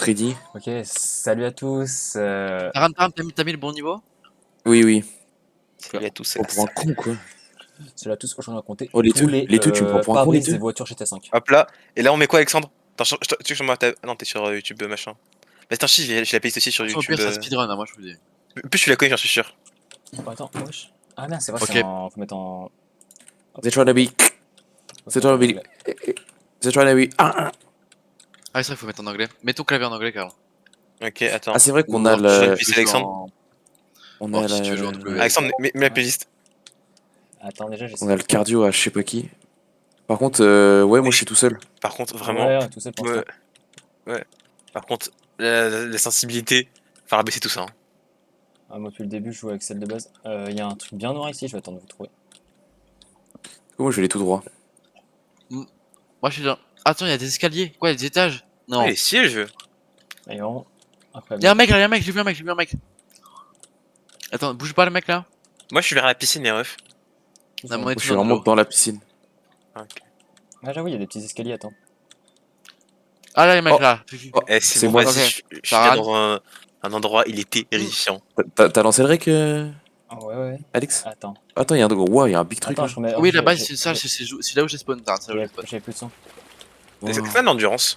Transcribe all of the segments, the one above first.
Freddy. Ok, salut à tous. Taran, t'as mis le bon niveau? Oui, oui. Salut à tous, c'est Oh, la pour un salle. con, quoi. Salut à tous. Aujourd'hui, on va compter Oh, les tous deux. Les deux, tu me prends pour un con, les pare-brise deux. des voitures GT5. Hop là, et là on met quoi, Alexandre? Attends, tu sais que sur ma table. Ah non, t'es sur YouTube machin. Mais attends, si, j'ai la playlist aussi sur Au YouTube. pire, ça speedrun, hein, moi je vous dis. En plus, tu la connais, j'en suis sûr. Oh, attends, wesh. Ah merde, c'est vrai, Ok. faut mettre en. C'est trying to be. C'est trying to be. C'est trying to be. Ah, c'est vrai qu'il faut mettre en anglais. Mets ton clavier en anglais, Carl. Ok, attends. Ah, c'est vrai qu'on Ou a alors, Je la. suis Alexandre. On Oh, a si tu veux jouer en la. W. Alexandre, mets la playlist. Attends, déjà, j'essaie. On a le cardio à je sais pas qui. Par contre, ouais, moi je suis tout seul. Par contre, vraiment. Ouais, tout seul pour Ouais. l'instant. Ouais. Par contre, la sensibilité, faut rabaisser tout ça. Hein. Ah, moi, depuis le début, je joue avec celle de base. Il y a un truc bien noir ici, je vais attendre de vous trouver. Moi je vais aller tout droit. Moi je suis dans. Attends, il y a des escaliers. Quoi, il y a des étages? Non. Ouais, les sièges. Et vraiment, incroyable. Il y a un mec là, il y a un mec, j'ai vu un mec. Attends, bouge pas le mec là. Moi, je suis vers la piscine, les refs. Non, mais on est Moi je tous suis dans vraiment l'eau. dans la piscine. Ok. Ah, j'avoue, il y a des petits escaliers, attends. Ah là, il y a un mec Oh. là. Oh, Eh, c'est c'est bon, moi. vas-y, Ok. je suis là dans un endroit, il est terrifiant. T'as lancé le rec, Ah, ouais. Alex? Attends. Attends, il y a un truc. Wow, il y a un big truc Attends, là. je remets. Oui, là-bas, c'est ça, c'est là où j'ai spawn. Taran, c'est là où j'ai spawn. J'avais plus de son. C'est Wow. ça l'endurance.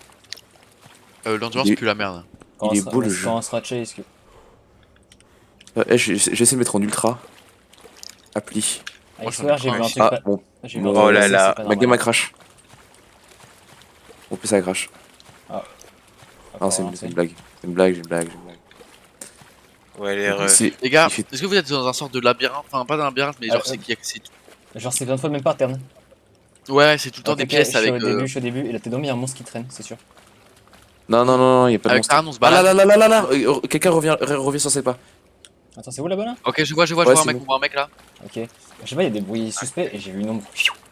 L'endurance Il est- pue la merde. Quand Il on est sera- beau, le mais jeu. Quand on sera chase, que. J'essaie de mettre en ultra. Appli. Ah, Moi, I j'en ai swear, j'ai pas vu un un. truc. Ah, bon. J'ai vu Mon- un truc Oh là passer, là. c'est pas Ma game normal. a crash. On peut ça crash. Non, c'est Encore une blague. C'est une blague, j'ai une blague. Ouais, les refs. C'est- Les gars, il fait- est-ce que vous êtes dans un sorte de labyrinthe? Enfin, pas d'un labyrinthe, mais genre, Ah, c'est qu'il y a. Genre, c'est plein de fois le même pattern. Ouais, c'est tout le temps Ok, des ok, pièces je suis avec. je suis au début, et là, t'es dans, il y a un monstre qui traîne, c'est sûr. Non, non, non, non, y a pas de Avec monstre. Taran, on se Ah là balade. là là là là là quelqu'un revient sur ses pas. Attends, c'est où là-bas là? Ok, je vois Ouais, un c'est mec, bon. on voit un mec là. Ok. Je sais pas, il y a des bruits suspects et j'ai vu une ombre.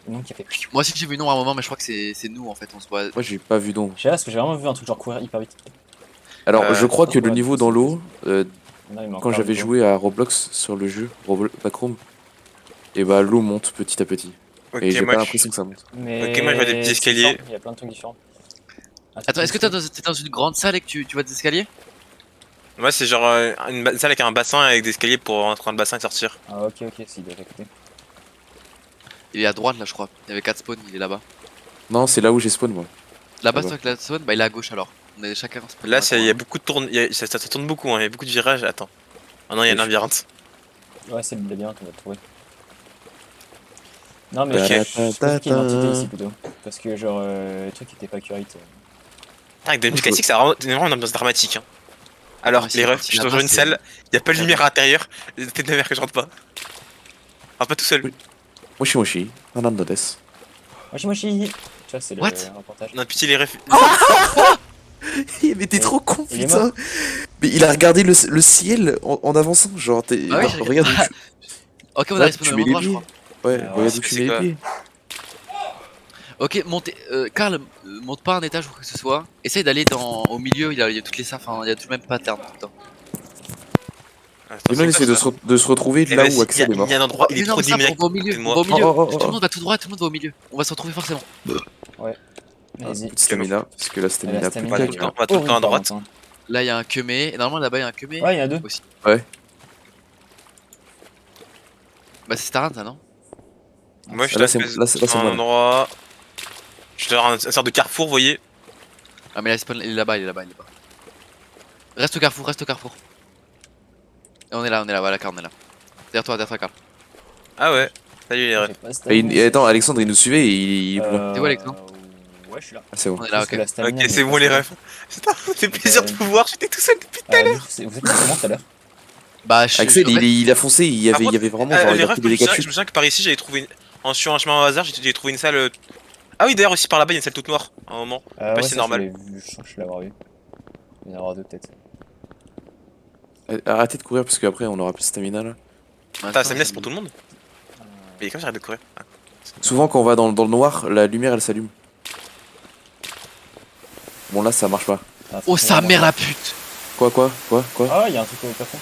Une ombre qui a fait. Moi aussi j'ai vu non à un moment, mais je crois que c'est nous en fait, on se voit. Moi j'ai pas vu d'ombre. Je sais pas, parce que j'ai vraiment vu un truc genre courir hyper vite. Alors je crois c'est que le quoi, niveau c'est- dans l'eau, Non, il manque quand pas, j'avais du coup. joué à Roblox sur le jeu Backroom, et bah l'eau monte petit à petit. Ok, Et j'ai moi, pas l'impression que ça monte. Mais. Ok, moi, je vois des petits c'est escaliers. différent, il y a plein de trucs différents. Attends, est-ce que t'es dans une grande salle et que tu vois des escaliers? Moi, c'est genre une salle avec un bassin avec des escaliers pour rentrer dans le bassin et sortir. Ah, ok, si, il est à côté. Il est à droite là, je crois. Il y avait 4 spawns, il est là-bas. Non, c'est là où j'ai spawn moi. Là-bas, Ah bah. c'est avec la spawn, bah il est à gauche alors. On est chacun spawn. Là, dans un il y a coin. beaucoup de tournes, ça tourne beaucoup, hein, il y a beaucoup de virages. Attends. Ah non, il y a un Oui. labyrinthe. Ouais, c'est le labyrinthe qu'on va trouver. Non, mais Ok. je pense qu'il y a une entité ici plutôt. Parce que, genre, le truc était pas accurate. Avec des musiques classiques, ça a vraiment une ambiance dramatique. Hein. Alors, mais les c'est refs, parti je suis là-bas, dans une c'est- salle, il y a pas de c'est- lumière à l'intérieur, c'est de mer que je rentre pas. Rentre pas tout seul. Oui. Moshi, Fernando des. Moshi. Tu vois, c'est le What reportage. Non, pitié, les refs. Mais t'es trop con, Il est putain. Mais il a regardé le ciel en avançant, genre t'es. Ah oui, genre, regarde où tu, Ok, on là, a respawn tu au mets même les endroit, je pieds. crois. Ouais, Ah, regarde ouais, où tu c'est mets les quoi pieds. Ok, montez. Karl, monte pas un étage ou quoi que ce soit. Essaye d'aller au milieu, il y a toutes les enfin, il y a tout le même pattern tout le temps. Attends, Demain, on essaie de se retrouver Eh, là vas-y, où Axel est il mort. y a un endroit, il est Mais non, trop mais ça, démoniaque. on va au milieu, de on moi. va au milieu. Oh, oh, oh, Tout oh. le monde va tout droit, tout le monde va au milieu. On va se retrouver forcément. Vas-y. Petite stamina, parce que la stamina la plus stamina, Pas elle tout est le temps, pas tout le temps à droite. horrible, Là, il y a un kemé. Et normalement, là-bas, il y a un kemé. Ouais, il y en a deux. Aussi. Ouais. Bah, c'est Taran, ça, non? Moi, je Là, suis c'est- là, c'est dans un moi, là. endroit. Je suis dans un sorte de carrefour, vous voyez. Ah, mais là, il est là-bas, il est là-bas, il est là-bas. Reste au carrefour, reste au carrefour. Et on est là, voilà, Karl, on est là. Derrière toi, Karl. Ah ouais, salut les refs. J'ai pas Et, stamina. et attends, Alexandre il nous suivait et il est plus là. T'es où, Alexandre? Ouais, je suis là. Ah, c'est bon. On est là, Parce que ok. la stamina, Ok, mais c'est pas bon les ça. refs. C'est plaisir de vous voir, j'étais tout seul depuis tout à l'heure. Vous êtes comment tout à l'heure? Bah, Axel il a foncé, il y Par avait contre, vraiment genre, les il a refs, pris je des me souviens- dégâts de je me chute. souviens que par ici, j'avais trouvé sur un chemin au hasard, j'ai trouvé une salle. Ah oui, d'ailleurs aussi par là-bas, il y a une salle toute noire à un moment. Bah, Ouais, c'est ça, normal. Je l'ai vu, je crois que je l'avoir vu. Il y en aura deux peut-être. Arrêtez de courir parce qu'après on aura plus de stamina là. Attends, ça me laisse pour tout le monde. Mais quand j'arrête de courir. Ah. Souvent quand on va dans le noir, la lumière elle s'allume. Bon là ça marche pas. Oh, sa mère la pute! Quoi Ah, il y a un truc au plafond.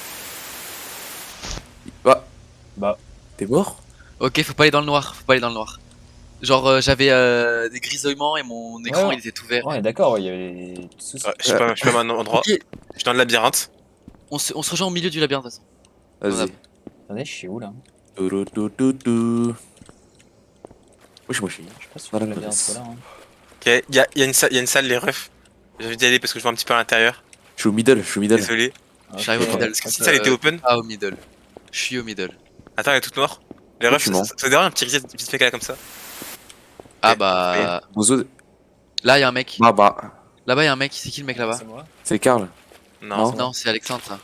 Bah. Bah. T'es mort? Ok, faut pas aller dans le noir, faut pas aller dans le noir. Genre, j'avais des grisouillements et mon écran Ouais. il était tout vert. Ouais, d'accord, ouais, il y avait des soucis. Ouais, je sais pas un endroit. Ok, Je suis dans le labyrinthe. on se rejoint au milieu du labyrinthe de toute façon. Vas-y. Attendez, je suis où là? Touloutoutoutou. Wesh, moi je suis. Je sais pas si Dans le la labyrinthe place. soit là. Hein. Ok, y a une salle, les refs. J'ai envie d'y aller parce que je vois un petit peu à l'intérieur. Je suis au middle, je suis au middle. Désolé. J'arrive au Ok, middle. Est-ce que ok. cette salle était open? Pas au middle. Je suis au middle. Attends, elle est toute noire. Les Pourquoi refs, tu mens ça dérange un petit reset vite fait qu'elle est comme ça. Ah Ok, bah. Bozo. Là, y'a un mec. Bah. Là-bas, y'a un mec. C'est qui le mec là-bas? C'est moi. C'est Karl. Non. Non, c'est Alexandre ça.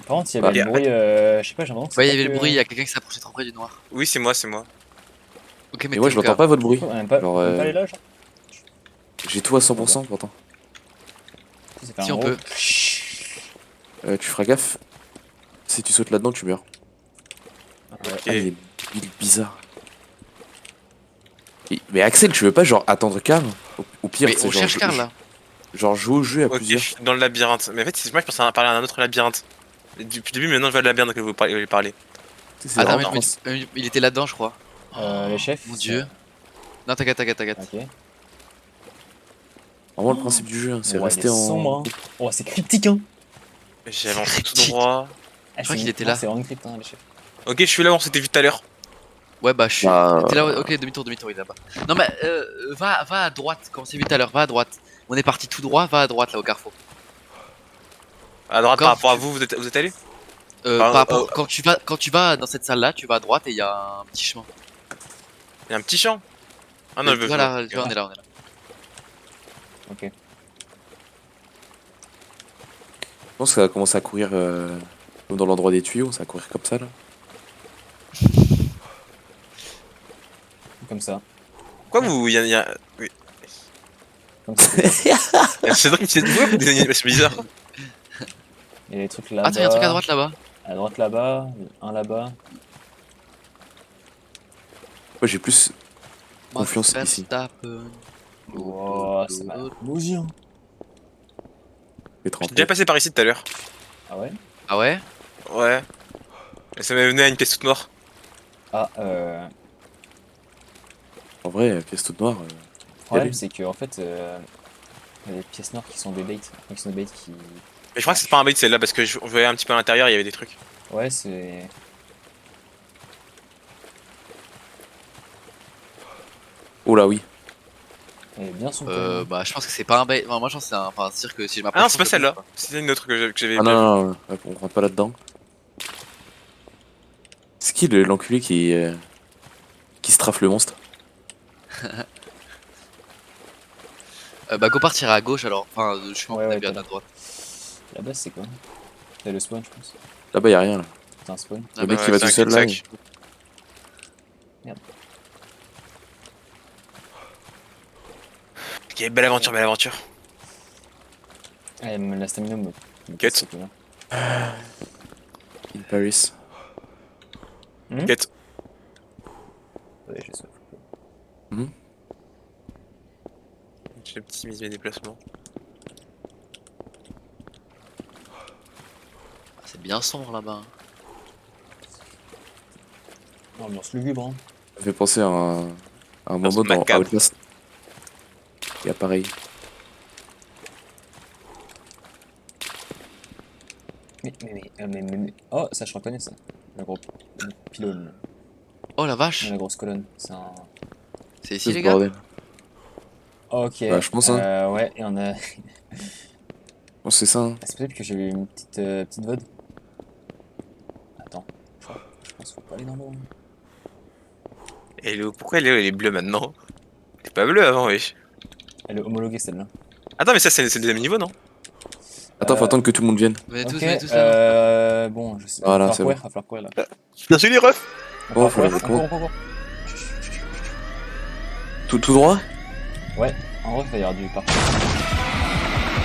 Par contre, il y avait Bah, le bruit, je sais pas, j'ai l'impression que Ouais, c'est il y pas avait le que- bruit, y'a quelqu'un qui s'approchait trop près du noir. Oui, c'est moi, c'est moi. Ok, mais Et moi je l'entends pas votre bruit. On aime pas, Genre, on aime pas aller là, genre. j'ai tout à 100% pourtant. C'est fait Si un on gros- peut. Tu feras gaffe. Si tu sautes là-dedans, tu meurs. Ouais. Ok. Ah, il est bizarre. Mais Axel, tu veux pas genre attendre Karl au pire, Mais c'est on genre, cherche Karl là. genre jouer au jeu à Ok, plusieurs. je suis dans le labyrinthe. Mais en fait, c'est moi, je pensais parler à un autre labyrinthe. Et depuis le début, maintenant, je vois le labyrinthe que vous parlez. Tu sais, c'est Attends, vraiment mais trans- il était là-dedans, je crois. Les chefs. Mon dieu. Non, t'inquiète. Ok. vraiment le principe du jeu, hein, c'est Ouais, rester il est en. sombre, hein. Oh, c'est cryptique, hein. J'ai avancé tout critique. droit. Ah, crois c'est- qu'il était non, là. C'est vraiment crypte, hein, les chefs. Ok, je suis là où on s'était vu tout à l'heure. Ouais, bah, je suis. Bah, T'es là, ok, demi-tour, il est là-bas. Non, mais va à droite, comme on s'est vu tout à l'heure, va à droite. On est parti tout droit, va à droite là au carrefour. À droite, Encore, par rapport à tu- vous êtes allé? Par rapport, quand tu vas dans cette salle là, tu vas à droite et il y a un petit chemin. Il y a un petit champ. Ah non, je veux Voilà, tu vois, on est là. Ok. Je pense que ça va commencer à courir comme dans l'endroit des tuyaux, ça va courir comme ça là. Comme ça. Quoi, vous. Il y a. Oui. Comme ça. Il y a Cédric qui s'est dit des animations bizarres. Il y a des trucs là-bas. Attends, il y a un truc à droite là-bas. À droite là-bas, un là-bas. Moi j'ai plus confiance ici. Oh, c'est mal. Moi aussi, hein. Mettre en J'ai déjà tête. passé par ici tout à l'heure. Ah ouais? Ah ouais? Ouais. Et ça m'est venu à une pièce toute noire. Ah, En vrai, pièce toute noire. le problème, Allez. c'est que en fait, il y a des pièces noires qui sont des baits. Enfin, qui sont des baits qui. Mais je crois que c'est pas un bait celle-là parce que je voyais un petit peu à l'intérieur, il y avait des trucs. Ouais, c'est. Oh là oui. Elle est bien son Bah, je pense que c'est pas un bait. Enfin, moi, je pense que c'est un. Enfin, c'est sûr que si je m'approche. Ah non, c'est pas je celle-là. bouge C'était une autre que j'avais Ah bien non, vue. non, non, on rentre pas là-dedans. C'est qui l'enculé qui straffe le monstre? Bah, go partir à gauche alors. Enfin, je suis en Ouais, train ouais, bien t'as à droite. La base, c'est quoi? C'est le spawn, je pense. Là-bas y'a rien là. C'est un spawn. Ah, Le bah, mec qui va c'est tout un seul là. cul-de-sac. Ok, belle aventure, belle aventure. Ah, la stamina me. Cut. c'est cool, hein. In Paris. Quête. Ouais, j'ai soif. J'ai optimisé mes déplacements. Ah, c'est bien sombre là-bas. Ambiance lugubre, hein. Ça fait penser à un moment dans macabre. Outlast. Et pareil. Mais. Oh, ça, je reconnais ça. Le gros pylône. Oh la vache! La grosse colonne. C'est un. C'est ici C'est les ce gars? bordel. Ok. Bah, je pense, hein. Ouais, et on a. Bon, c'est ça. Hein. C'est possible que j'ai eu une petite VOD. Attends. Je pense qu'il faut pas aller dans l'eau. Et Léo, pourquoi Léo elle est bleue maintenant? C'est pas bleu avant, wesh. Elle est homologuée celle-là. Attends, mais ça c'est le deuxième niveau, non? Attends, faut attendre que tout le monde vienne. Venez tous, Ok, venez tous là. bon, je sais. Voilà, il va c'est falloir courir, il va falloir courir là. Bien sûr, les refs. On va faut courir, la on recours. court. Tout droit? Ouais, en vrai, il va y avoir du parcours.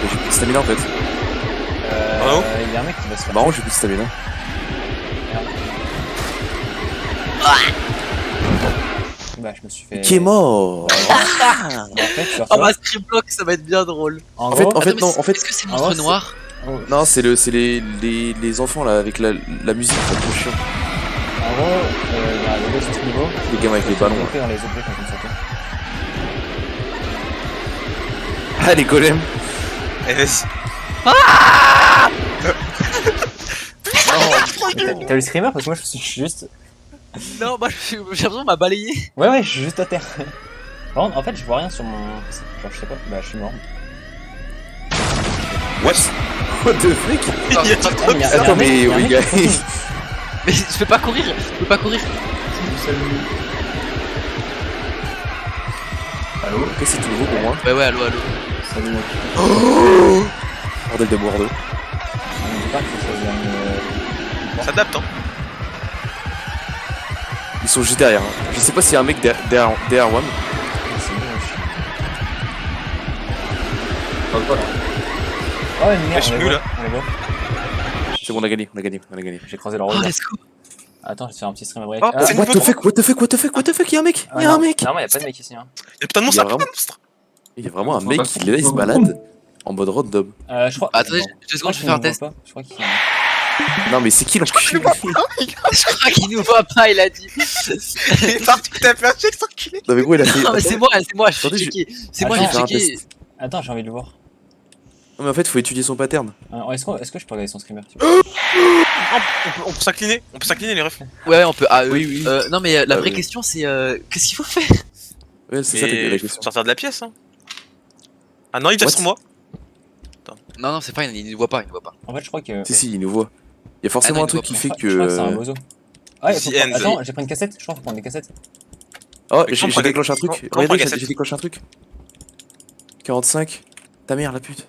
J'ai plus de stamina en fait. Bravo. Il y a un mec qui va se faire. Marrant, j'ai plus de stamina. Bah, je me suis fait. Qui est mort? En fait, tu Oh reçois- bah, stream block, ça va être bien drôle. En fait, gros, en fait, Attends, mais non, c'est- en fait- Est-ce que c'est le en monstre vrai, noir? Non, c'est les enfants là avec la musique, c'est trop chiant. il y a deux autres niveaux. Les gamins avec les ballons. On les objets quand on sortait. Ah, les golems. Eh, vas-y. T'as eu le screamer parce que moi je suis juste. Non, moi j'ai l'impression qu'on m'a balayé. Ouais, je suis juste à terre. Par contre, en fait, je vois rien sur mon. Genre, je sais pas, bah je suis mort. What? What the fuck? Non, Il y a pas tout- trop. Il y a- Attends, mais il y a un oui, mec gars. qui court. Mais je peux pas courir, je peux pas courir. Allô? Ok, c'est tout nouveau pour moi. Ouais, ouais, allô, allô. Salut mec. Bordel de Bordeaux. On dit pas que ça vient Ça s'adapte, hein. Ils sont juste derrière. Hein. Je sais pas s'il y a un mec derrière Wam. C'est moche. Parle pas là. Oh, une merde, je suis on les nul, voit, là. on les voit. C'est bon, on a gagné, on a gagné, on a gagné. J'ai croisé leur Oh, regard. let's go. Attends, je vais faire un petit stream break. Oh, Ah, c'est What nouveau the fuck, what the fuck, what the fuck, what the fuck, y'a un mec, ah, y'a un non, mec. Non, mais y'a pas de mec ici. Hein. Y'a putain de monstre, Il y a putain de vraiment- monstre. Il y a vraiment un mec qui là, il se balade en mode random. Je crois. Attendez, non. 2 secondes, je vais faire un test. Je crois qu'il y a Non, mais c'est qui l'enculé? Je crois qu'il nous voit pas, il a dit. Il est parti taper un check, cet enculé. Non, mais gros, il a fait. Non, mais c'est moi, je suis Attendez, checké. C'est moi, Attends, j'ai je vais faire un checké. test. Attends, j'ai envie de le voir. Non, mais en fait, faut étudier son pattern. Est-ce que je peux regarder son streamer s'il vous plaît On peut s'incliner, les refs. Ouais, on peut. Ah, Oui, oui. Non, mais la Ah, vraie oui. question, c'est qu'est-ce qu'il faut faire? Ouais, c'est ça Mais la faut question. sortir de la pièce, hein. Ah non, il tire What? sur moi. Non, non, c'est pas, il ne voit pas, il ne voit pas. En fait, je crois que. Si, il nous voit. Il y a forcément Ah non, un truc il qui nous fait Je crois que c'est un que. bozo. Ah, il faut The prendre- end. Attends, j'ai pris une cassette. Je crois qu'il faut prendre des cassettes. Oh, Mais j'ai comment déclenché un truc. comment on prend Regardez, la cassette j'ai déclenché un truc. 45. Ta mère, la pute.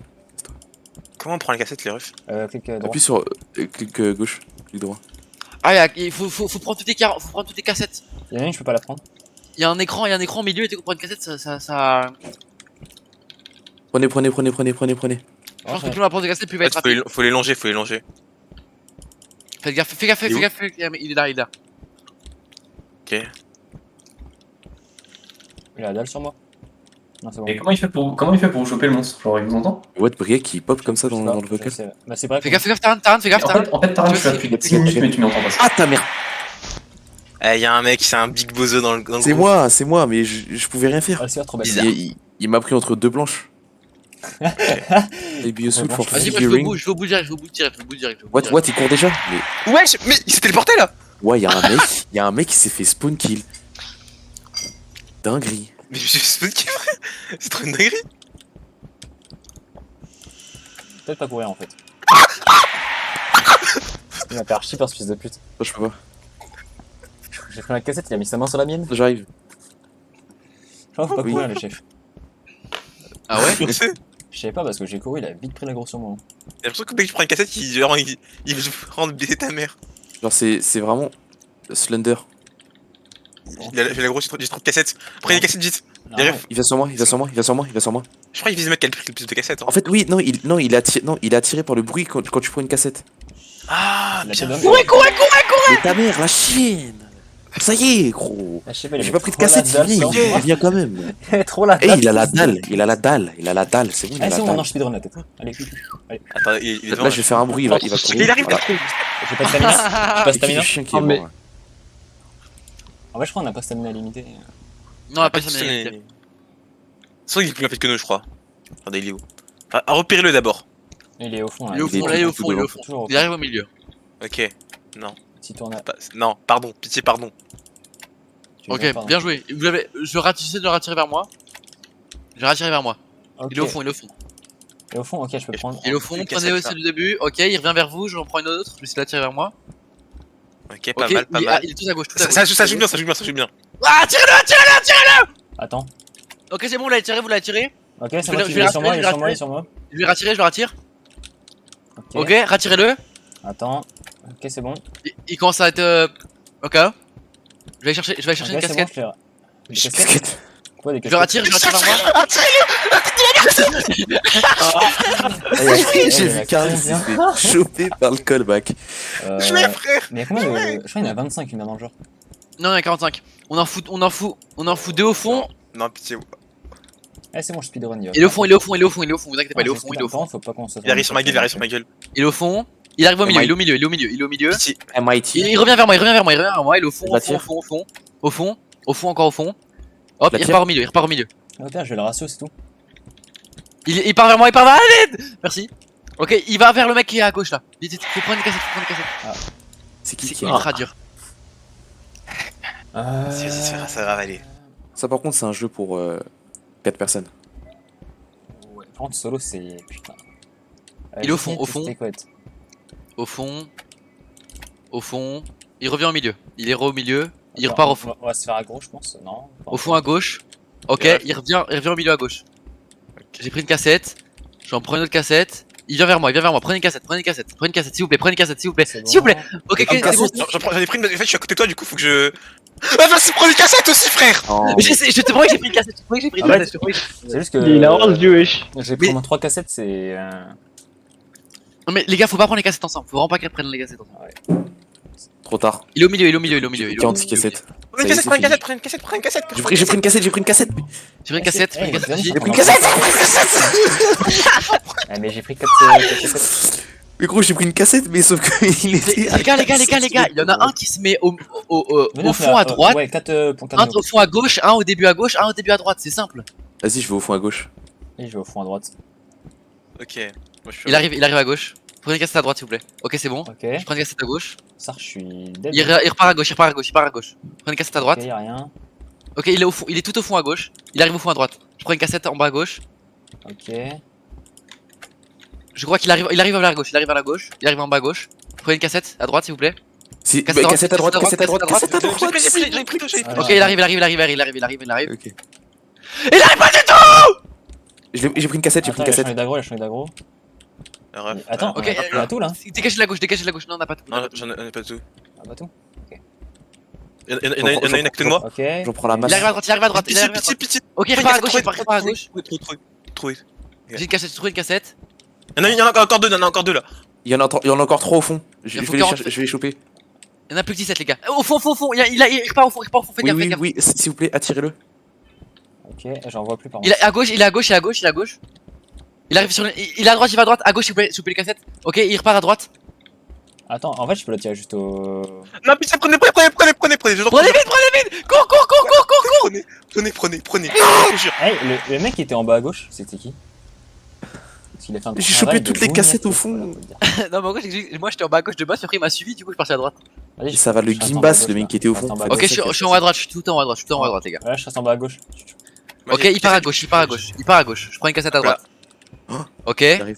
Comment on prend la cassette, les refs? Clic droit. Appuie sur. Clic gauche, clic droit. Ah, il faut prendre toutes les cassettes. Il y en a une, je peux pas la prendre. Il y a un écran au milieu et tu prends une cassette, ça. Prenez. Je pense que plus on va prendre des cassettes, plus il va être rapide. Faut les longer, Fais gaffe, il est là, il est là. Ok. Il a la dalle sur moi. Non, c'est bon. Et comment il fait pour choper le monstre? Genre il vous entend? What, Briac qui pop comme ça Je sais dans pas, le vocal. je sais. Bah, c'est vrai. Fais gaffe, Taran, fais gaffe, Taran. En fait, Taran, je suis là depuis 10 minutes mais tu m'entends pas. Ah ta mère. Eh, y'a un mec, c'est un big bozo dans le groupe. C'est moi, mais je pouvais rien faire. Ah, c'est trop belle. Bizarre. Il m'a pris entre deux planches. Baby Soul for Vas-y, moi figuring. je vais au bout direct. What, il court déjà? Mais Ouais, mais il s'est téléporté là. ouais, y a un mec qui s'est fait spawn kill. Dinguerie. Mais je suis qui vrai. C'est trop une dinguerie. Peut-être pas courir en fait. Il m'a fait archi par ce fils de pute. Je peux pas. J'ai pris la cassette, il a mis sa main sur la mienne. J'arrive. Je crois qu'il faut pas Oui. courir, le chef. Ah ouais? J'ai Je savais pas parce que j'ai couru, il a vite pris la grosse sur moi. l'impression que dès que tu prends une cassette, il veut rendre baiser ta mère. Genre, c'est vraiment Slender. J'ai la grosse, j'ai trop de cassettes. Prenez les cassettes vite. Non, Les refs. Il va sur moi. Je crois qu'il vise le mec qui a le plus de cassettes. Hein. En fait, oui, non, il est attiré par le bruit quand tu prends une cassette. Ah, la bien. tête Mais ta mère, la chienne. Ça y est, gros. La chef, elle J'ai est pas pris de trop la cassette, dalle il sur moi. vient quand même. Elle est trop la Eh, dalle. il a la dalle, c'est bon, il a Ah, la c'est bon, maintenant dalle. je speedrun la tête. Allez, allez. Attends, il est devant. Là, je vais faire un bruit, il va courir. Il arrive, Voilà. J'ai pas de stamina. J'ai pas de C'est qui stamina. le chien qui est Oh, mais- mort, là. En vrai, je crois qu'on a pas stamina limité. Non, Ah, pas pas ça, de mais. mais. Soit il est plus rapide que nous, je crois. Attendez, il est où? Enfin, repérez-le d'abord. Il est au fond là. Il est au Il est fond, là, il est au tout fond, il est au devant. fond. Toujours au Il arrive au milieu. Ok. Non. Petit tournage. Non, pardon. Pitié, pardon. Ok, bien joué. J'essaie de le rattirer vers moi. Je vais rattirer vers moi. Il est au fond, Il est au fond, ok, je peux prendre. Il est au fond, Une prenez cassette, celle du début. Ok, il revient vers vous, j'en prends une autre. Je vais essayer de l'attirer vers moi. Ok, pas Ok, mal, pas mal. il est tout à gauche, tout à Ça gauche. joue bien, ça joue bien. Ah, tirez-le! Attends. Ok, c'est bon, vous l'avez tiré, vous l'avez tiré. Ok, Je c'est vais bon, le- il je vais est sur moi, il est rattirer, sur moi, il est sur moi. Je vais rattirer, je le rattire. Ok. Ok, rattirez-le. Attends. Ok, c'est bon. Il commence à être. Ok. Je vais aller chercher Ok, une c'est bon, casquette. je l'ai. Des J'ai casquettes casquette. Quoi, des Je le casquettes ratire vers moi. J'ai vu Karim s'est fait choper par le callback. Je l'ai, frère. Mais il y a combien de. Je crois qu'il y en a 25 une dans le genre. Non, il y a 45. On en fout deux au fond. Non, pitié. Eh, c'est bon, je speedrun. Il est au fond, vous inquiétez pas, il est au fond, Faut pas qu'on se Il arrive sur ma gueule, il arrive sur ma gueule. Il est au fond. Il arrive au milieu, il est au milieu. Pitié. MIT. Il revient vers moi, il revient vers moi, il est au fond, Je l'attire. au fond, encore au fond. Hop, Je il repart au milieu, Ok, je vais le ratio, c'est tout. Il part vers moi, il part vers l'aide. Merci. Ok, il va vers le mec qui est à gauche là. Vite, vite, faut prendre une cassette, faut prendre une cassette. C'est qui C'est est ultra dur. Vas-y, ça va aller. Ça par contre c'est un jeu pour 4 personnes. Ouais. Par contre, solo, c'est. Putain. Il est au fond, au fond. C'était quoi, Au fond. Au fond. Il revient au milieu. Il est au milieu. Il Attends, repart au fond. On va se faire à gauche, je pense. Non. Au fond à gauche. Ok, Ouais. il revient au milieu à gauche. J'ai pris une cassette. J'en prends une autre cassette. Il vient vers moi, Prenez une cassette, s'il vous plaît, prenez une cassette, s'il vous plaît. C'est bon. S'il vous plaît. Ok, ok, Ah, c'est bon. J'en ai pris une. En fait, je suis à côté de toi, du coup, faut que je. Ah, vas-y, prends une cassette aussi, frère! Oh. Je te promets que j'ai pris une cassette. Je te promets que j'ai pris une Ah ouais. cassette. Je te promets que- C'est juste que. Il a horreur du wesh. J'ai Mais- pris 3 cassettes, c'est. Non mais les gars, faut pas prendre les cassettes ensemble. Faut vraiment pas qu'elles prennent les cassettes ensemble. Trop tard. Il est au milieu, il est au milieu, il est au milieu. il est au 46 milieu. cassettes. Prends une Ça y est, cassette, c'est prends une fini. cassette, prends une cassette, prends une cassette. J'ai pris une cassette, j'ai pris une cassette. J'ai pris une cassette, j'ai pris une cassette. J'ai pris une cassette. Ah, mais j'ai pris 4 cassettes. Mais gros j'ai pris une cassette mais sauf que il était. Les gars, il y en a un qui se met au Venez, on fait fond à droite, Ouais, 4 pour 4 un au fond à gauche, un au début à gauche, un au début à droite, c'est simple. Vas-y je vais au fond à gauche. Et je vais au fond à droite. Ok. Moi, je suis. Il arrive à gauche. Prenez une cassette à droite s'il vous plaît. Ok, c'est bon. Ok. Je prends une cassette à gauche. Ça, je suis dead. Il repart à gauche, il repart à gauche. Prenez une cassette à droite. Ok, y'a rien. Ok, il est au fond, il est tout au fond à gauche. Il arrive au fond à droite. Je prends une cassette en bas à gauche. Ok. Je crois qu'il arrive vers la gauche. Il arrive vers la gauche. Il arrive en bas à gauche. Prenez une cassette à droite s'il vous plaît. Si, Cassette bah, à cassette à droite, cassette à droite, cassette à droite. J'ai pris tout, j'ai pris tout. Ok, il arrive. Ok. Il arrive pas du tout. J'ai pris une cassette, j'ai pris Attends, une il a cassette. changé d'aggro, il a changé d'aggro. Alors, Attends, Ok, on a tout là. Dégagez la gauche, dégagez la gauche. Non, on n'a pas tout. Non, j'en ai pas tout. On a tout. Il y en a une à côté de moi. Ok. J'en prends la Il masse. arrive à droite, il arrive à droite. Il Pitié, arrive à pitié, droite. pitié. Ok, il repart à gauche, il repart à gauche. Trouvé. J'ai une cassette, j'ai trouvé une cassette. Il y en a encore deux, il y en a encore deux là. Il y en a encore 3 au fond. Je Il vais faut les 40. chercher, je vais les choper. Il y en a plus que 17 les gars. Au fond, il repart au fond, faites Oui, gaffe, faites oui, gaffe. oui, s'il vous plaît, attirez-le. Ok, j'en vois plus par Il contre. est à gauche, il est à gauche, il est à gauche, il est à gauche. Il arrive sur le... Il est à droite, il va à droite, à gauche, s'il vous plaît les cassettes. Ok, il repart à droite. Attends, en fait, je peux le tirer juste au. Non, pitié, prenez. Je t'en Prenez vite, cours. prenez. Je te jure. Hey, le mec qui était en bas à gauche, c'était qui? Parce qu'il a fait un J'ai travail chopé de toutes les bougnasse, cassettes au voilà, fond. faut le dire. Non, mais en gros, moi j'étais en bas à gauche de base, puis après il m'a suivi, du coup je suis parti à droite. Vas-y, Ça va, le je reste en Gimbas, bas à gauche, le mec là. qui était au Je reste fond. en bas à Ok, gauche. je suis en haut à droite, je suis tout le temps en haut à droite, les gars. Là, je reste en bas à gauche. Ok, il part à gauche, il part à gauche. Je prends une cassette à droite. Ok. arrive.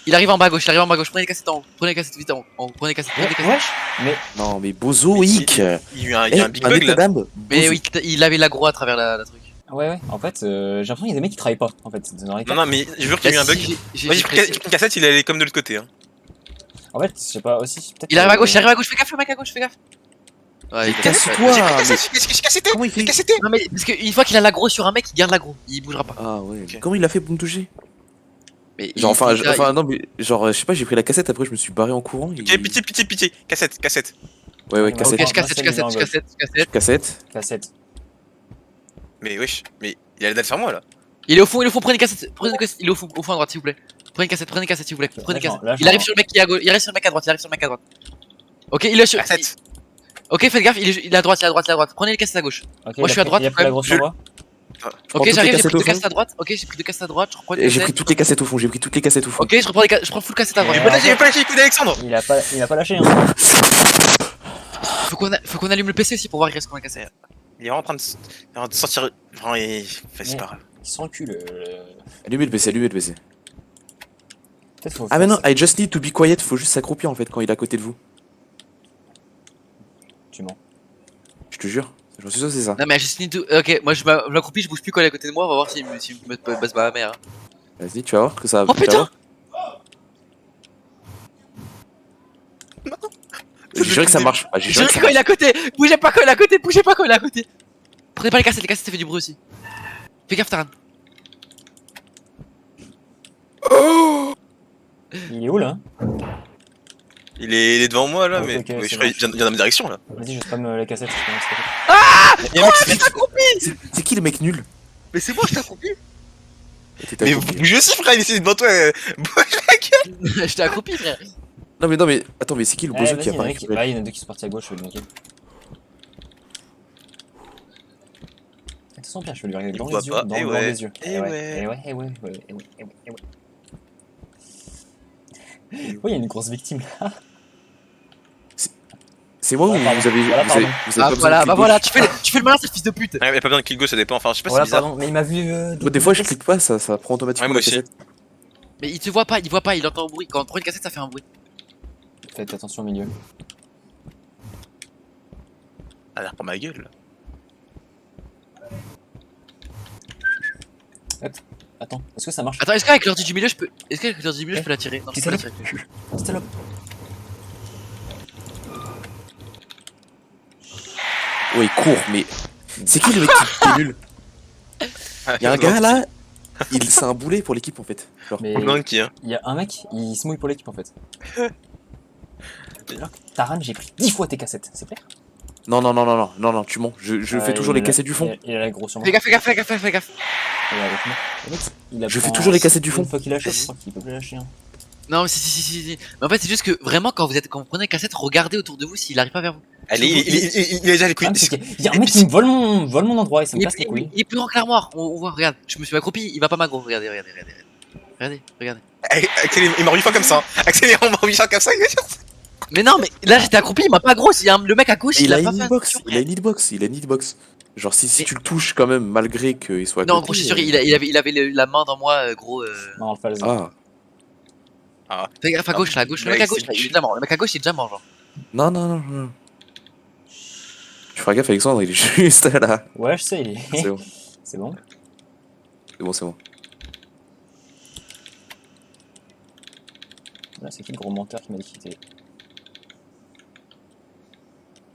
Il arrive en bas à gauche, Prenez les cassettes en haut. Prenez les cassettes vite en haut. Prenez les cassettes. Wesh, mais Non, mais bozoïque. Il y a un big bug état là. d'âme. Mais oui, il avait l'aggro à travers la truc. ouais, en fait, j'ai l'impression qu'il y a des mecs qui travaillent pas. En fait, dans les cas. Non, mais je jure qu'il y a eu un bug. Vas-y, j'ai pris une cassette, il est comme de l'autre côté. Hein. En fait, je sais pas aussi. Peut-être Il arrive à gauche, que- fais gaffe le mec à gauche, fais gaffe. Ouais, il Casse-toi. J'ai pris une cassette, j'ai cassette. Comment il fait? Non mais parce qu'une fois qu'il a l'aggro sur un mec, il garde l'aggro, il bougera pas. Ah ouais. Ok. Comment il a fait pour me toucher? Mais Genre, il- enfin, non, mais genre, je sais pas, j'ai pris la cassette, après je me suis barré en courant. Ok, pitié. Cassette. Ouais, Ok, cassette. Ok, je cassette. Cassette. Mais wesh, mais il a l'air faire moi là. Il est au fond, prenez une cassette, il est au fond à droite s'il vous plaît. Prenez une cassette s'il vous plaît. Prenez une Là, cassette. là, Il arrive sur le mec qui est à gauche, il arrive sur le mec à droite, Ok, il est sur. Cassette. Ok, faites gaffe, il est à droite, Prenez les cassettes à gauche. Ok, Moi, je suis à droite, Il a pris quand la même. grosse en bas. Ok, j'arrive, j'ai pris deux au fond. cassettes à droite. Ok, j'ai pris deux cassettes à droite, je reprends une Et j'ai pris cassette. toutes les cassettes au fond, Ok, je prends full cassette à droite. Mais peut-être j'ai pas lâché les coups d'Alexandre. Il a pas lâché, hein. Faut qu'on allume le PC aussi pour voir il reste combien de cassettes. Il est vraiment en train de sortir. Vraiment, c'est pas grave. Il sent le cul, Allumez le PC. Peut-être faut. Ah, mais faire non, ça. I just need to be quiet, faut juste s'accroupir en fait quand il est à côté de vous. Tu mens. Je te jure, j'en suis sûr, c'est ça. Non, mais juste need to. Ok, moi je m'accroupis, je bouge plus quand il est à côté de moi, on va voir s'il me baisse ma mère. Vas-y, tu vas voir que ça va. Oh, tu vas putain. voir. J'ai juré que ça marche pas, j'ai Je juré dis que ça quand il est à côté, bougez pas quand il est à côté. Prenez pas les cassettes ça fait du bruit aussi. Fais gaffe, Taran. Il est où là? Il est devant moi là, Ok, mais ok, ouais, c'est je crois qu'il vient dans ma direction là. Vas-y, je spamme les cassettes. Je spamme Il y a un mec qui fait- C'est qui le mec nul? Mais c'est moi, je t'ai accroupi. T'es Mais accroupi. bouge aussi, frère, il est devant toi. Bouge la gueule. Je t'ai accroupi, frère. Non, mais attends, mais c'est qui le bozo qui a pas récupéré? Ah, il y en a deux qui sont partis à gauche, je vais le niquer. Attention, Pierre, je vais lui regarder Il dans voit les yeux. pas, Dans et dans ouais. les yeux. Et ouais. Et ouais, et ouais, et ouais, et ouais, et ouais, et ouais. Oui, il y a une grosse victime là. C'est moi ou Ah, pardon. vous avez, Voilà, vous avez, pardon. vous avez Ah pas besoin voilà, de bah clic voilà, gauche. tu fais le malin, c'est fils de pute. Ouais, mais pas besoin de kill go, ça dépend. Enfin, je sais pas, c'est Voilà, bizarre. pardon, mais il m'a vu. Moi, des fois, je clique pas, ça prend automatiquement Ouais, moi la aussi. cassette. Mais il te voit pas, il entend un bruit. Quand on prend une cassette, ça fait un bruit. Faites attention au milieu. Ah, là, pour ma gueule. Attends, est-ce que ça marche? Attends, est-ce qu'avec l'ordi du milieu, je peux. Est-ce qu'avec l'ordi du milieu, je peux la tirer? Non, je peux pas la tirer. Salope. Ouais, il court, mais. C'est qui le mec qui est nul? Y'a un gars là, c'est un boulet pour l'équipe en fait. Genre, Mais Monkey, hein. il y a un mec, il se mouille pour l'équipe en fait. Taran, j'ai pris 10 fois tes cassettes, c'est clair? non, tu mens. Je fais toujours les cassettes du fond. Il a la grosse sur moi. Fais gaffe, fais gaffe, fais gaffe, fais gaffe. Il a avec moi. Le mec, il Je apprend- fais toujours les cassettes du fond. Une fois qu'il lâche, je crois qu'il peut plus lâcher. Hein. Non, mais si. Mais en fait, c'est juste que vraiment, quand vous prenez une cassette, regardez autour de vous s'il arrive pas vers vous. Allez, il est déjà les couilles. Ah, c'est qu'il y a un mec qui me vole mon endroit et ça me casse les couilles. Il est plus grand que l'armoire. On voit, regarde, je me suis accroupi, il va pas m'aggro. Regardez. Regardez. Axel, il mord 8 fois comme ça. Axel, il mord 8 fois comme ça. Mais non, mais là j'étais accroupi, il m'a pas gros. Le mec à gauche, Il a a une pas fait hitbox, attention. il a une hitbox. Genre si Mais- tu le touches quand même malgré qu'il soit à Non, côté, gros, je suis sûr, il avait la main dans moi, gros. Non, Alpha les Ah, Fais gaffe à gauche, là, à gauche. Le mec à gauche, là, il est déjà mort. Le mec à gauche, il est déjà mort, genre. non. Tu feras gaffe Alexandre, il est juste là. Ouais, je sais, il est. C'est bon, C'est bon. c'est bon. Là, c'est qui le gros menteur qui m'a dit qu'il était.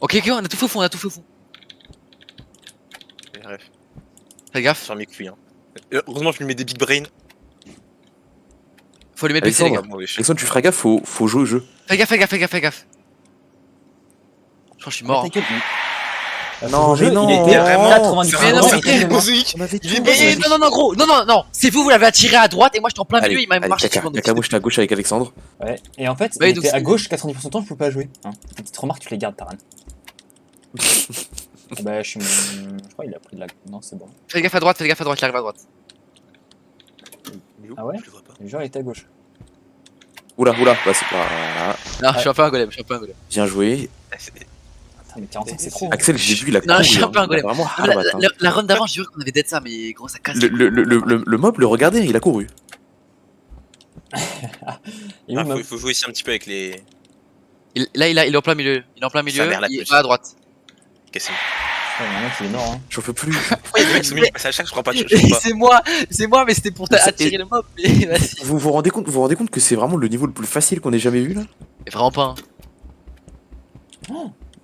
Ok, on a tout fait au fond, Bref, Fais gaffe, sur mes couilles. Hein. Heureusement, je lui mets des big brain. faut lui mettre PC, les gars. Alexandre, tu feras gaffe, faut jouer au jeu. Fais gaffe. Je crois que je suis mort. Ah, ta gueule, Non, mais non. il était Mais vraiment non, 90 mais non, il mais était de moi. On avait Il est tout. bon, Non, gros, non, c'est vous l'avez attiré à droite et moi j'étais en plein milieu, Allez, il m'a marché caca, dessus. moi j'étais à gauche avec Alexandre. Ouais, et en fait, Ouais, il donc était à c'est- gauche 90% du temps, je peux pas jouer. Hein. Tes petites remarques, tu les gardes, Taran. Ah bah, je crois qu'il a pris de la. Non, c'est bon. Fais gaffe à droite, il arrive à droite. Ah ouais? Je le vois pas. Le joueur il était à gauche. Oula, bah c'est pas. Voilà. Non, je suis un peu un golem, Bien joué. Putain, mais 45 c'est trop. Axel, j'ai vu, il a Non, couru, je suis un peu un il a golem. vraiment Non, mais hard, hein. la run d'avant, j'ai vu qu'on avait dead ça, mais gros, ça casse. Le mob le regardait, il a couru. Et Ah, oui, faut jouer ici un petit peu avec les. Là, il est en plein milieu. Il mère, la il puce. va à droite. Cassé. il y a un mec qui est mort. Hein. J'en peux plus. Pourquoi il y a des mecs qui sont mis à passer à chaque, je crois pas. Je crois pas. c'est moi, mais c'était pour Mais c'est- attirer le mob. Mais vas-y. Vous vous rendez compte que c'est vraiment le niveau le plus facile qu'on ait jamais vu là? Mais vraiment pas. Ah,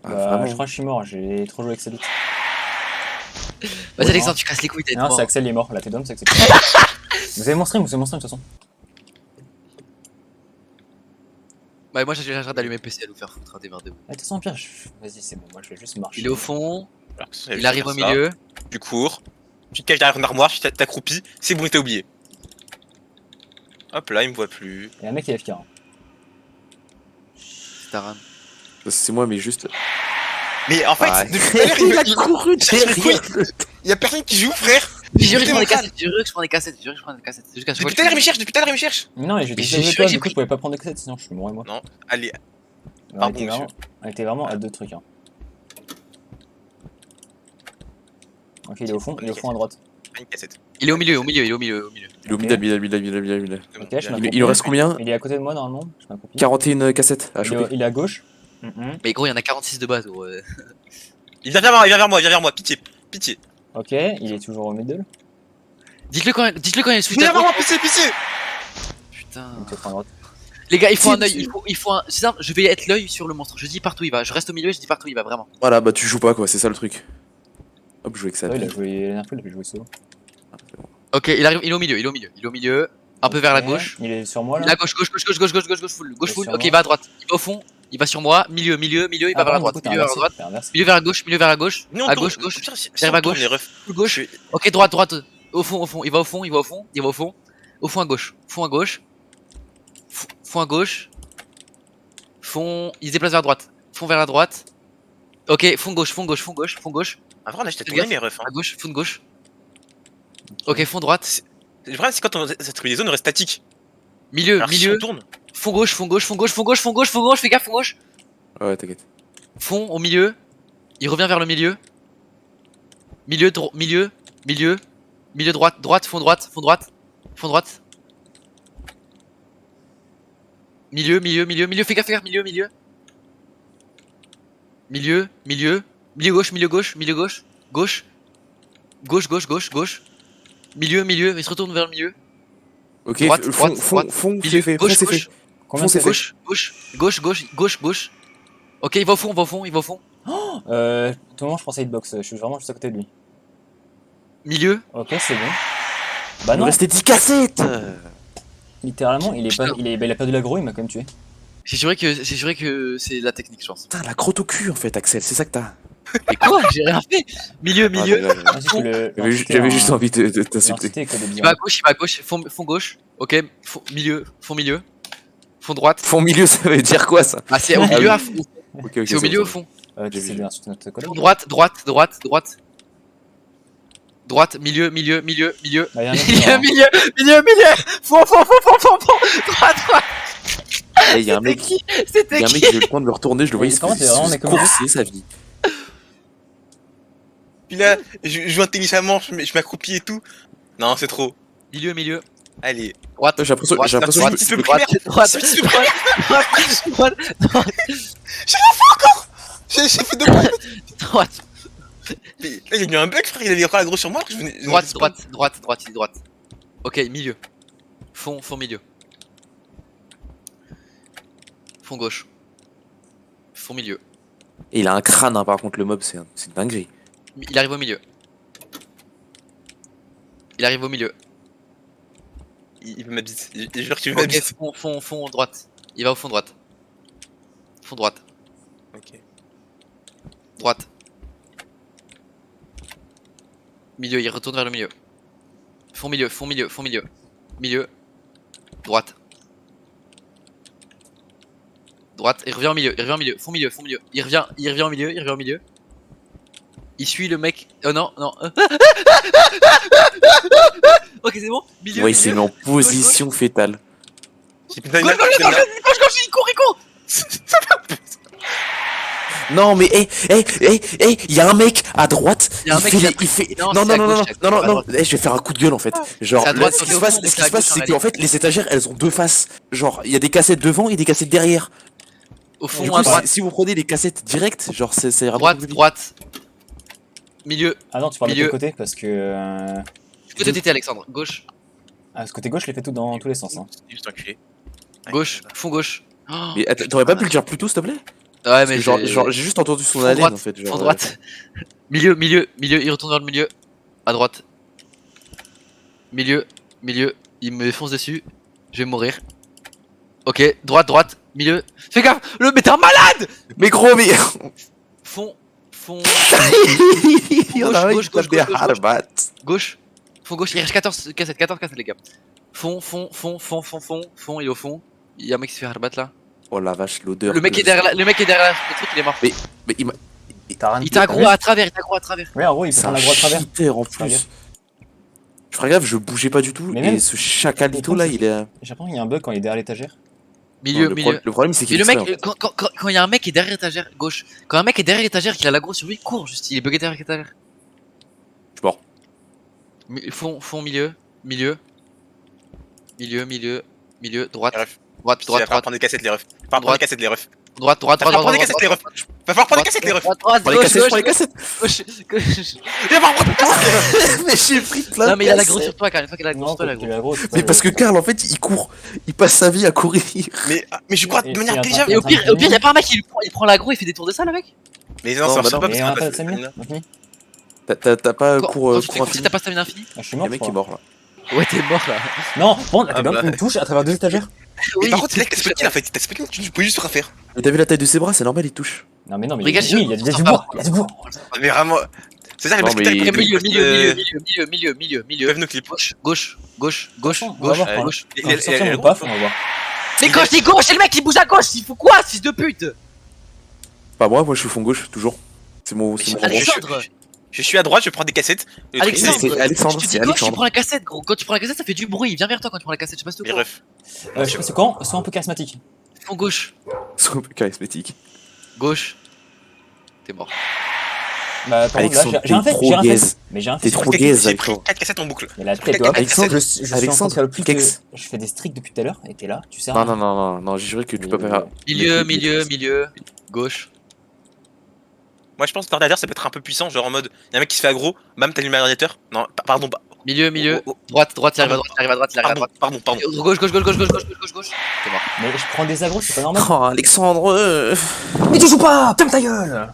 Bah, vraiment. je crois que je suis mort, j'ai trop joué avec Axel. Vas-y, Ouais, Alexandre, non. tu casses les couilles, t'es Non, mort. c'est Axel, il est mort. La tête d'homme, c'est Axel. Vous avez mon stream de toute façon. Bah, moi, j'arrête d'allumer PC à nous faire foutre un démerdez vous. Ah, de toute façon, Pierre, vas-y, c'est bon, moi je vais juste marcher. Il est au fond, Alors, il arrive au milieu. Tu cours, tu te caches derrière une armoire, tu t'accroupis, c'est bon, t'es oublié. Hop là, il me voit plus. Il y a un mec qui est FK. Hein. C'est Taran. C'est moi, mais juste. Mais en fait, Ah, depuis tout à l'heure, il a il couru cherche le derrière. il y a personne qui joue, frère. Je jure que je prends des Putain, cassettes, C'est jusqu'à ce Depuis tout à l'heure, il me cherche, depuis tout à l'heure, il me cherche. Mais non, mais j'étais Mais sur le j'ai toit, pris- du coup, je pouvais pas prendre de cassette, sinon je suis mort et moi. Non, allez, On Pardon, était vraiment à deux trucs. Hein. Ok, il est au fond à droite. pas une cassette. Il est au milieu. Il est au middle. Ok, je m'accroupis. Il en reste combien? Il est à côté de moi normalement, je m'accroupis. 41 cassettes à choper. Il est à gauche. Mhm. Mais gros, il y en a 46 de base, gros. Il vient vers moi, pitié. Ok, il est toujours au middle. Dites-le quand il est switch Viens à vers moi, droite. pitié. Putain. Il est à droite. Les gars, il faut Si, un œil. si. Il faut un. C'est simple, je vais être l'œil sur le monstre. Je dis partout il va. Je reste au milieu, je dis partout il va, vraiment. Voilà, bah tu joues pas quoi, c'est ça le truc. Hop, jouer avec ça. Ouais, il a joué la dernière fois, il avait joué solo. Ok, il arrive, il est au milieu. Un peu vers la Ok, gauche. Il est sur moi là. La gauche, full. Gauche full. sur Ok, moi. il va à droite. Il va au fond. Il va sur moi. Milieu, il va vers la droite. Milieu vers la droite. Milieu vers la gauche. Non, À gauche. Vers à gauche. Full gauche. Ok, droite. Au fond. Il va au fond. Au fond à gauche. Fond à gauche. Fond. Il se déplace vers la droite. Fond vers la droite. Ok, fond gauche. Avant, on a acheté tourné mes refs. À gauche, fond de gauche. Ok, fond droite. Le problème, c'est quand cette combinaison reste statique. Milieu, Alors, si milieu. on tourne. Fond gauche, fond gauche, fond gauche, fond gauche, fond gauche, fond gauche, fais gaffe, fond gauche. Ouais, t'inquiète. Fond au milieu. Il revient vers le milieu. Milieu, milieu, milieu. Milieu droite, droite, fond droite, fond droite. Fond droite. Milieu, milieu, milieu, milieu, fais gaffe, milieu, milieu. Milieu, milieu. Milieu gauche, milieu gauche, milieu gauche. Gauche. Gauche, gauche, gauche, gauche. Milieu, milieu, il se retourne vers le milieu. Ok, Droite, fond, droite, fond, droite. fond, Milieu, c'est fait. gauche, Fond, c'est gauche. fait. Combien Fond, c'est c'est fait. Gauche, gauche, gauche, gauche, gauche, gauche. Ok, il va au fond, il va au fond, il va au fond. Tout le moment, je pensais à hitbox. Je suis vraiment juste à côté de lui. Milieu. Ok, c'est bon. Il Bah nous non, restait 10 cassettes. littéralement, il a perdu l'aggro, il m'a quand même tué. C'est sûr que c'est la technique, je pense. Putain, la crotte au cul en fait, Axel, c'est ça que t'as. Mais quoi? J'ai rien fait. Milieu, milieu. Ah, Ah, c'est que J'avais juste envie de t'insulter. L'entité que des Il va à gauche, il va à gauche. Fond gauche. Ok, milieu, fond milieu. Fond droite. Fond milieu, ça veut dire quoi ça? Ah, c'est au milieu à fond. Ok, ok. C'est au milieu au fond. Tu sais bien insulter notre collègue. Fond droite, droite, droite, droite. Droite, milieu, milieu, milieu, milieu. Bah, y a un mec Milieu, mort. milieu, milieu, milieu. Fond, fond, fond, fond, fond, fond. Droite, droite. Il y a un mec, C'était il y a un qui? mec, j'ai eu le temps de le retourner, je le voyais Mais comment t'es vraiment mec comme ça courser sa vie. Puis là, je joue intelligemment, je m'accroupis et tout. Non, c'est trop. Milieu, milieu. Allez. Droite. J'ai l'impression Droite, que droite, je droite, me- petit peu plus Droite, clair. droite, C'est petit peu droite, droite, J'ai fait 2 points. droite, Mais là, il y a eu un bug, frère. Il avait encore la grosse sur moi. Je venais- droite, droite, droite, droite, il est droite. Ok, milieu. Fond, milieu. Fond gauche. Fond milieu. Et il a un crâne, hein, par contre, le mob, c'est une dinguerie. Il arrive au milieu. Il arrive au milieu. Il veut ma bite. Je jure qu'il veut ma Ok, bite. fond droite. Il va au fond droite. Fond droite. Ok. Droite. Milieu, il retourne vers le milieu. Fond milieu, fond milieu, fond milieu. Milieu. Droite. Droite, il revient au milieu, il revient au milieu, fond milieu, fond milieu. Il revient au milieu, il revient au milieu. Il suit le mec. Oh non, non. Ok, c'est bon. Milieu. Ouais, il s'est milieu. mis en position fétale. J'ai putain Gauche, gauche, gauche, gauche, gauche, il court, il court. Non, mais il y a un mec à droite. Il y a un mec fait qui a les- il fait. Non, Non, c'est à non, non, gauche, non, non, à non, droite. je vais faire un coup de gueule en fait. Genre, C'est à droite, là, ce quand qui t'es se au passe, fond, ce qui c'est se à passe, gauche, c'est dans qu'en fait, les étagères, elles ont deux faces. Genre, il y a des cassettes devant et des cassettes derrière. Au Du fond, coup, à droite. si vous prenez les cassettes directes, genre, ça ira beaucoup Droite, plus vite. droite. Milieu. Ah non, tu parles de Milieu. quel côté parce que. Côté t'étais Alexandre. Gauche. Ah, ce côté gauche, je l'ai fait tout dans tous les sens. Hein. Juste enculé. Gauche. Fond gauche. Oh. Mais attends, t'aurais pas pu le dire plus tôt, s'il te plaît? Ouais, Parce mais que genre, j'ai juste entendu son Fond haleine droite, en fait. Genre, Fond droite. Milieu, milieu, milieu. Il retourne vers le milieu. À droite. Milieu, milieu. Il me fonce dessus. Je vais mourir. Ok, droite, droite. Milieu. Fais gaffe. Mais t'es un malade. Mais gros, mais. Fond. Fond. Il y en a un Gauche, qui gauche, tape des gauche, gauche, hardbats. Gauche. Fond gauche. Il reste 14 cassettes, les gars. Fond, fond, fond, fond, fond, fond. Fond, il est au fond. Il y a un mec qui se fait hardbattre là. Oh la vache, l'odeur. Le mec est derrière le truc, il est mort. Mais il m'a. Il t'a aggro à travers, il t'a aggro à travers. Ouais, en gros, il peut C'est prendre un la droite à travers. cheater en Fais gaffe. plus. Je ferais gaffe, je bougeais pas du tout. Mais Et même- ce chacalito là, il est. J'ai l'impression qu'il y a un bug quand il est derrière l'étagère. Milieu, Non, milieu. le problème, c'est Mais qu'il le est mec, extrait, en fait. quand il y a un mec qui est derrière l'étagère gauche, quand un mec est derrière l'étagère qu'il a l'aggro sur lui, court juste, il est bugué derrière l'étagère. Je suis mort. Fond, milieu, milieu, milieu, milieu, milieu, droite, Les refs. droite, Va droite, falloir droite, prendre des cassettes, les refs. Va falloir prendre des cassettes, les refs. droite, droite, Va falloir prendre des droite, cassettes, les refs. Va falloir prendre des cassettes, les refs. droite, droite, Prends les gauche, cassettes, gauche, prends les cassettes. gauche. Va falloir prendre des cassettes. Mais j'ai pris plein Non, mais il a de l'aggro cassettes. sur toi, Karl, une fois qu'il a l'aggro Non, sur toi, parce l'aggro. qu'il est aggro, c'est Mais ça, parce que Karl, en fait, il court. Il passe sa vie à courir. Mais je crois de Et- manière et intelligente. Et au pire, y'a pas un mec qui il prend l'aggro, il fait des tours de ça, le mec? Mais Non, non, ça bah marche non. pas Et parce on a qu'on pas a de 5 minutes, on a fini. T'as pas Quand cours tu fais comme si infini. t'as pas stamina infini? Ah, je suis Il y a mort. un mec je qui est crois. mort là. Ouais, t'es mort là. Non, bon, là, Ah t'as bien bah. une touche à travers deux étagères. Mais par contre, là, t'as spotté en fait. T'as spotté, tu peux juste rien faire. Mais t'as vu la taille de ses bras, c'est normal, il touche. Non, mais non, mais Regarde, oui, il y a du bois. Il y a du bois. Mais vraiment. C'est ça, les Non, basketteurs, mais- ils peuvent- Milieu, ils milieu, peuvent- milieu, milieu, milieu, ils milieu. peuvent nous clip. Gauche, gauche, gauche, gauche, On va gauche, voir, gauche. Et- Quand je et- sortir et- mon paf, on va voir. Mais quand je dis gauche, c'est le mec qui bouge à gauche, il faut quoi, fils de pute? Pas moi je suis fond gauche, toujours. C'est mon endroit. Alexandre, Je Je suis à droite, je prends des cassettes. Le truc, Alexandre, c'est Alexandre, tu te dis c'est gauche, tu Alexandre. prends la cassette, gros. Quand tu prends la cassette, ça fait du bruit. Viens vers toi quand tu prends la cassette. Je sais pas si tu Les comprends. refs. Je sais pas c'est quand, sois un peu charismatique. Fond gauche. Sont un peu charismatiques. Gauche. T'es mort. Bah, par contre, là, Alexandre, j'ai un t'es fait, trop j'ai un fait. gaze. Mais j'ai un T'es fait. trop J'ai gaze, pris Alexandre. 4 cassettes dans boucle. Mais la tête, Alexandre, Alexandre, je suis en train de Alexandre, faire le plus Kex. de... Je fais des streaks depuis tout à l'heure, et t'es là, tu sais Non, rien. non, j'ai juré que tu peux pas faire. Milieu, Mais- milieu. Gauche. Moi, je pense que l'ordinateur, ça peut être un peu puissant. Genre en mode, y'a un mec qui se fait aggro, bam, t'allumes l'ordinateur. Non, pardon, Milieu. Oh, oh. Droite, il arrive à droite, il arrive à droite. pardon. Gauche. T'es mort. Mais je prends des agros, c'est pas normal. Oh, Alexandre Mais tu joues pas! Ferme ta gueule!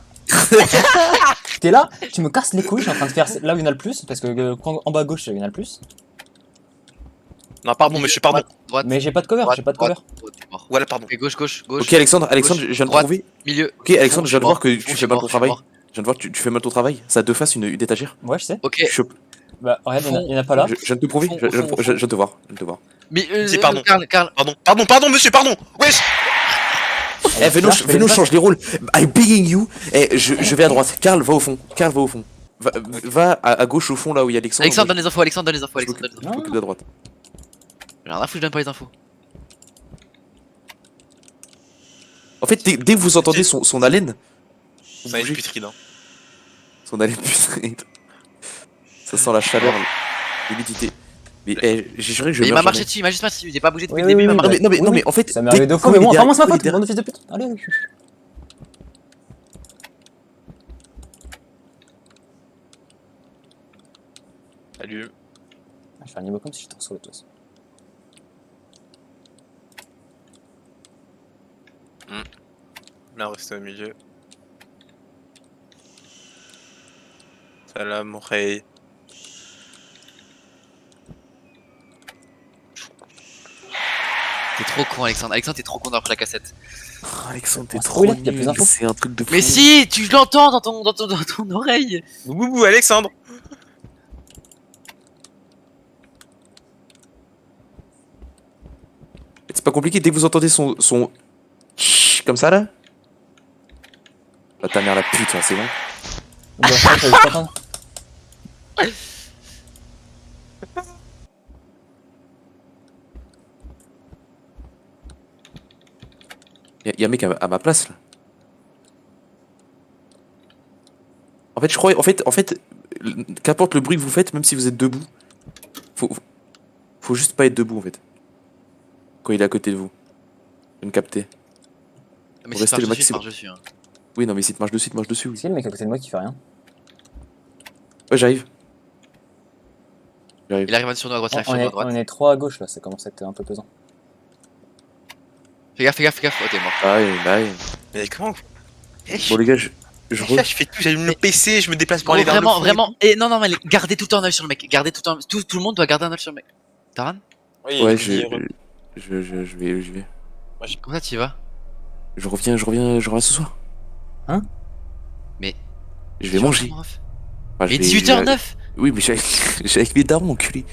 T'es là, tu me casses les couilles, je suis en train de faire là où il y en a le plus, parce que en bas à gauche, il y en a le plus. Non, pardon, monsieur, pardon. Droite. Mais j'ai pas de cover, j'ai pas de cover. Droite, t'es mort. Voilà, pardon. Ok, gauche. Ok, Alexandre, je viens de droite. trouver. Milieu. Ok, Alexandre, je viens de voir que Je tu suis fais mal mort, ton je suis travail. mort. Je viens de voir que tu fais mal ton travail. Ça a deux faces, une étagère. Ouais, je sais. Ok. Tu chopes. Bah, regarde, il y en a pas là. Je viens de te prouver. Fond, Je viens fond, de te voir. Mais Si, pardon. Karl. Pardon, monsieur, pardon. Wesh. Eh, venons, change les rôles. I'm begging you. Eh, je vais à droite. Karl, va au fond. Va à gauche au fond là où il y a Alexandre. Alexandre, donne les infos. Je m'occupe de droite. J'ai rien à foutre, je donne pas les infos. En fait, dès que vous entendez son haleine, Ça va être putride, hein. son haleine putride, ça sent la chaleur, l'humidité. Mais j'ai juré que je Mais il m'a meurs marché jamais. dessus, il m'a juste marché dessus. Il est pas bougé depuis Oui, le début, il m'a oui, marché. Non mais en fait, Ça m'est arrivé deux fois, mais bon, enfin, moi, c'est ma faute, bande de fils de pute. Allez, Salut. je fais un niveau comme si j'étais en solo, toi. Là, on reste au milieu. Salam, Rey. T'es trop con, Alexandre. Alexandre, t'es trop con d'avoir pris la cassette. Oh, Alexandre, t'es On se trop brûle, y a plus nul. d'infos. C'est un truc de fou. Mais si, tu l'entends dans ton oreille. Boubou, Alexandre. C'est pas compliqué, dès que vous entendez son tch comme ça là. Ah, ta mère la pute, hein, c'est bon. Bah, je crois que je vais t'entendre. Y'a un mec à ma place là. En fait, je crois. En fait, qu'importe le bruit que vous faites, même si vous êtes debout, faut juste pas être debout en fait. Quand il est à côté de vous. Je me capter. Mais Restez si le tu maximum. marches dessus, hein. Oui, non, mais si tu marches dessus, oui. C'est le mec à côté de moi qui fait rien. Ouais, j'arrive. Il arrive sur nous à droite, il arrive sur nous à droite. On est 3 à gauche là, ça commence à être un peu pesant. Fais gaffe. Oh, t'es mort. Ah oui, bah oui. Mais comment? Bon, les gars, je Là, je fais tout, j'allume le PC, je me déplace pour aller vers le fond. Vraiment. Et non, mais gardez tout le temps un œil sur le mec. Tout le monde doit garder un œil sur le mec. Taran? Oui, Ouais, je je vais. Comment ça, tu y vas? Je reviens ce soir. Hein? Mais. Je vais manger. Enfin, Enfin, je Mais vais- 18h09. Oui, mais j'ai avec mes darons, enculé.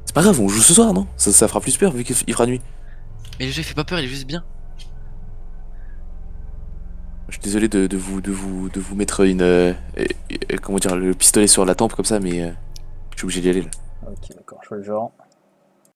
C'est pas grave, on joue ce soir, non? Ça fera plus peur vu qu'il fera nuit. Mais le jeu il fait pas peur, il est juste bien. Je suis désolé de vous mettre comment dire, le pistolet sur la tempe comme ça, mais je suis obligé d'y aller là. Ok, d'accord, je vois le genre.